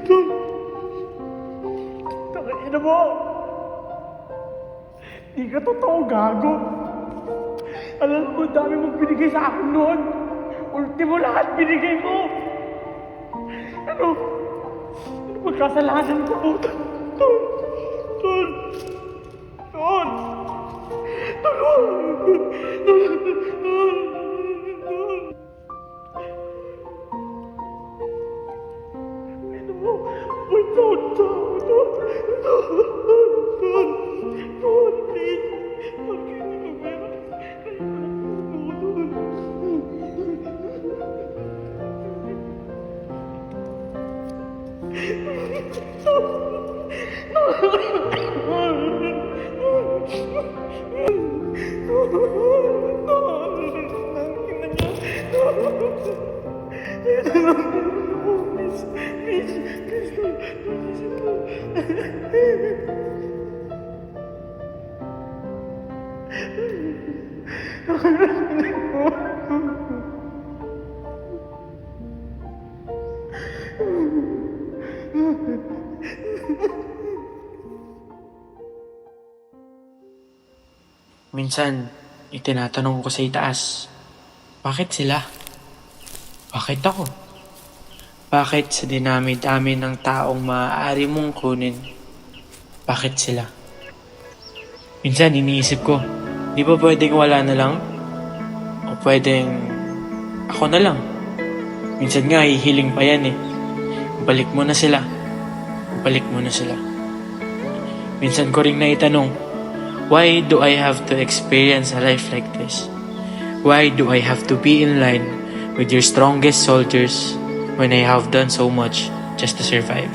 Tol! Tangina mo! Di ka totoo, gago. Alam mo, dami mong binigay sa akin noon. Ultimo lahat binigay mo. Ano? Ano magkasalanan ko? Tol! Tol! Tol! Tol! Tol! Tol! Ano mo? Uy, Tol! Tol! Tol! Tol! Tol! Please! Tol, hindi ka meron. Minsan, itinatanong ko sa itaas, bakit sila? Bakit ako? Bakit sa dinami-dami ng taong maaari mong kunin? Bakit sila? Minsan, iniisip ko, di ba pwedeng wala na lang? O pwedeng ako na lang? Minsan nga, hihiling pa yan eh. Balik mo na sila. Balik mo na sila. Minsan ko ring naitanong, why do I have to experience a life like this? Why do I have to be in line with your strongest soldiers when I have done so much just to survive?